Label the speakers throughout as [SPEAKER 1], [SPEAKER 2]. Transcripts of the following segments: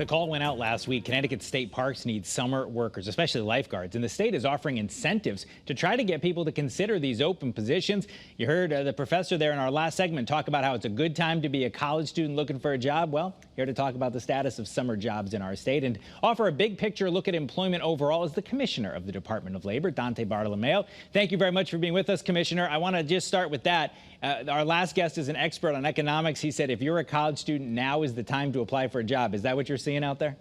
[SPEAKER 1] The call went out last week. Connecticut state parks need summer workers, especially lifeguards, and the state is offering incentives to try to get people to consider these open positions. You heard the professor there in our last segment talk about how it's a good time to be a college student looking for a job. Well, here to talk about the status of summer jobs in our state and offer a big picture look at employment overall is the Commissioner of the Department of Labor, Dante Bartolomeo. Thank you very much for being with us, Commissioner. I want to just start with that. Our last guest is an expert on economics. He said if you're a college student, now is the time to apply for a job. Is that what you're seeing out there?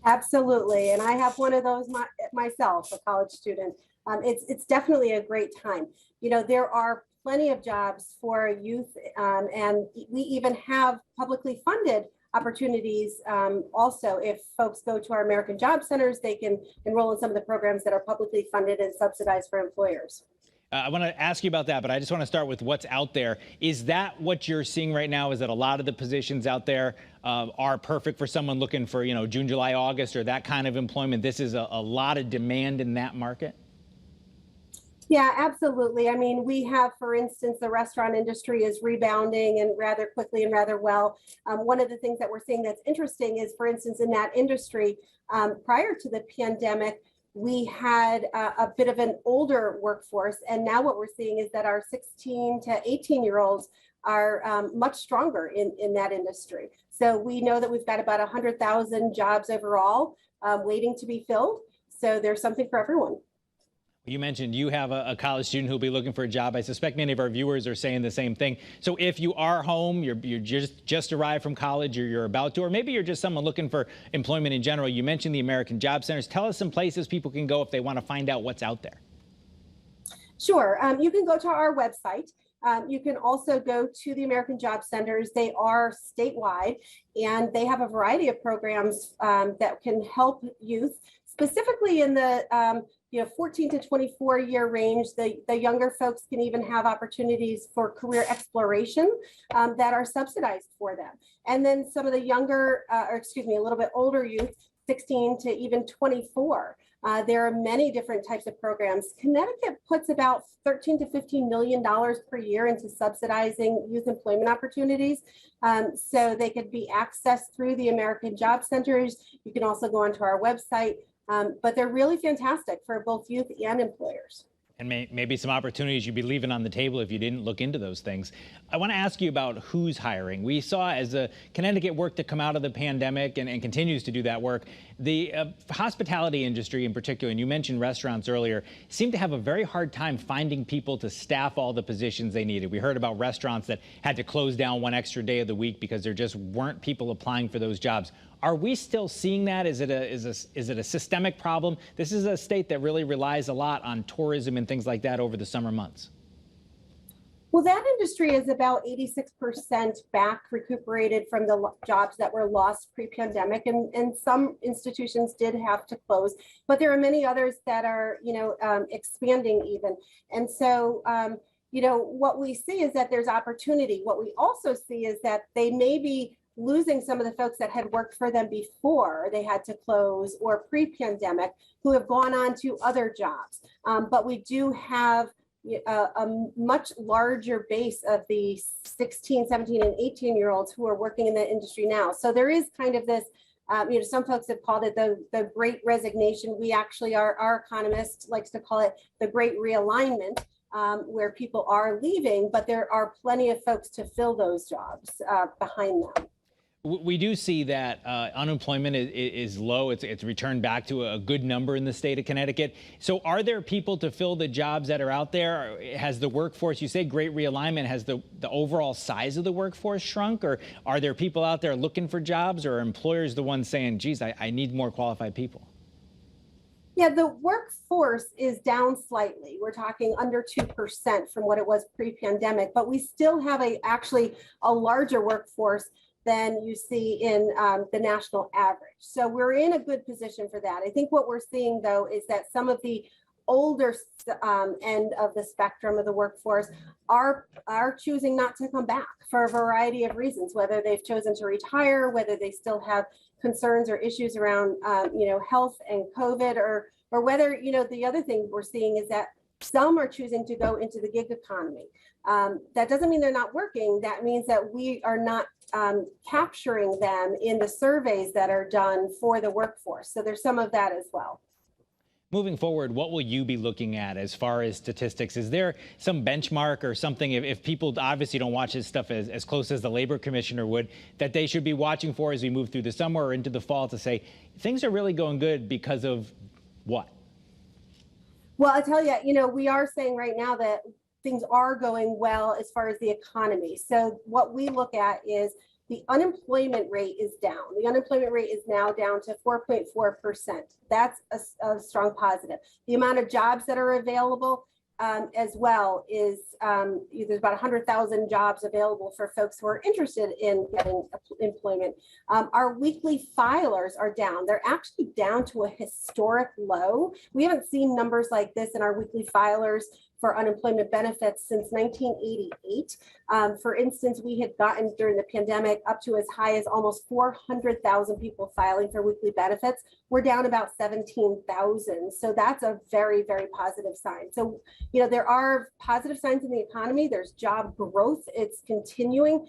[SPEAKER 2] Absolutely. And I have one of those myself, a college student. It's definitely a great time. You know, there are plenty of jobs for youth, and we even have publicly funded opportunities. Also, if folks go to our American Job Centers, they can enroll in some of the programs that are publicly funded and subsidized for employers.
[SPEAKER 1] I want to ask you about that, but I just want to start with what's out there. Is that what you're seeing right now? Is that a lot of the positions out there are perfect for someone looking for, you know, June, July, August, or that kind of employment? This is a lot of demand in that market?
[SPEAKER 2] Yeah, absolutely. I mean, we have, for instance, the restaurant industry is rebounding and rather quickly and rather well. One of the things that we're seeing that's interesting is, for instance, in that industry, prior to the pandemic, we had a bit of an older workforce. And now what we're seeing is that our 16 to 18-year-olds are much stronger in that industry. So we know that we've got about 100,000 jobs overall waiting to be filled. So there's something for everyone.
[SPEAKER 1] You mentioned you have a college student who'll be looking for a job. I suspect many of our viewers are saying the same thing. So if you are home, you're just arrived from college, or you're about to, or maybe you're just someone looking for employment in general. You mentioned the American Job Centers. Tell us some places people can go if they want to find out what's out there.
[SPEAKER 2] Sure. You can go to our website. You can also go to the American Job Centers. They are statewide, and they have a variety of programs that can help youth, specifically in the 14 to 24 year range. The younger folks can even have opportunities for career exploration that are subsidized for them. And then some of the younger, a little bit older youth, 16 to even 24. There are many different types of programs. Connecticut puts about $13 to $15 million per year into subsidizing youth employment opportunities. So they could be accessed through the American Job Centers. You can also go onto our website. But they're really fantastic for both youth and employers.
[SPEAKER 1] And maybe some opportunities you'd be leaving on the table if you didn't look into those things. I want to ask you about who's hiring. We saw as Connecticut worked to come out of the pandemic and continues to do that work, the hospitality industry in particular, and you mentioned restaurants earlier, seem to have a very hard time finding people to staff all the positions they needed. We heard about restaurants that had to close down one extra day of the week because there just weren't people applying for those jobs. Are we still seeing that? Is it a systemic problem? This is a state that really relies a lot on tourism and things like that over the summer months.
[SPEAKER 2] Well, that industry is about 86% back recuperated from the jobs that were lost pre-pandemic, and some institutions did have to close, but there are many others that are, expanding even. And so, what we see is that there's opportunity. What we also see is that they may be losing some of the folks that had worked for them before they had to close or pre-pandemic, who have gone on to other jobs. But we do have a much larger base of the 16, 17, and 18-year-olds who are working in the industry now. So there is kind of this, some folks have called it the great resignation. We actually, our economist likes to call it the great realignment, where people are leaving, but there are plenty of folks to fill those jobs behind them.
[SPEAKER 1] We do see that unemployment is low. It's returned back to a good number in the state of Connecticut. So are there people to fill the jobs that are out there? Has the workforce, you say great realignment, has the overall size of the workforce shrunk? Or are there people out there looking for jobs, or are employers the ones saying, geez, I need more qualified people?
[SPEAKER 2] Yeah, the workforce is down slightly. We're talking under 2% from what it was pre-pandemic, but we still have actually a larger workforce than you see in the national average. So we're in a good position for that. I think what we're seeing, though, is that some of the older end of the spectrum of the workforce are choosing not to come back for a variety of reasons, whether they've chosen to retire, whether they still have concerns or issues around health and COVID, or whether, the other thing we're seeing is that some are choosing to go into the gig economy. That doesn't mean they're not working. That means that we are not capturing them in the surveys that are done for the workforce. So there's some of that as well.
[SPEAKER 1] Moving forward, what will you be looking at as far as statistics? Is there some benchmark or something, if people obviously don't watch this stuff as close as the labor commissioner would, that they should be watching for as we move through the summer or into the fall to say things are really going good because of what?
[SPEAKER 2] Well, I'll tell you, we are saying right now that things are going well as far as the economy. So what we look at is the unemployment rate is down. The unemployment rate is now down to 4.4%. That's a strong positive. The amount of jobs that are available as well is there's about 100,000 jobs available for folks who are interested in getting employment. Our weekly filers are down. They're actually down to a historic low. We haven't seen numbers like this in our weekly filers for unemployment benefits since 1988. For instance, we had gotten during the pandemic up to as high as almost 400,000 people filing for weekly benefits. We're down about 17,000. So that's a very, very positive sign. So, there are positive signs in the economy. There's job growth. It's continuing.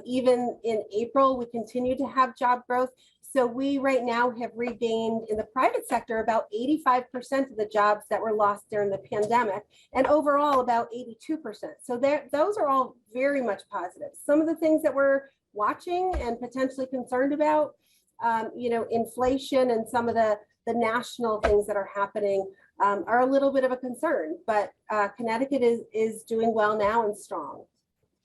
[SPEAKER 2] Even in April, we continue to have job growth. So we right now have regained in the private sector about 85% of the jobs that were lost during the pandemic, and overall about 82%. So those are all very much positive. Some of the things that we're watching and potentially concerned about, inflation and some of the national things that are happening are a little bit of a concern, but Connecticut is doing well now and strong.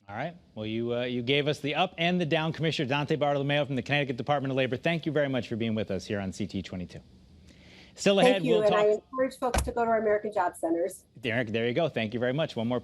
[SPEAKER 1] All right. Well, you gave us the up and the down. Commissioner Dante Bartolomeo from the Connecticut Department of Labor. Thank you very much for being with us here on CT 22. Still ahead,
[SPEAKER 2] Thank you,
[SPEAKER 1] we'll talk.
[SPEAKER 2] and I encourage folks to go to our American Job Centers.
[SPEAKER 1] Derek, there you go. Thank you very much. One more.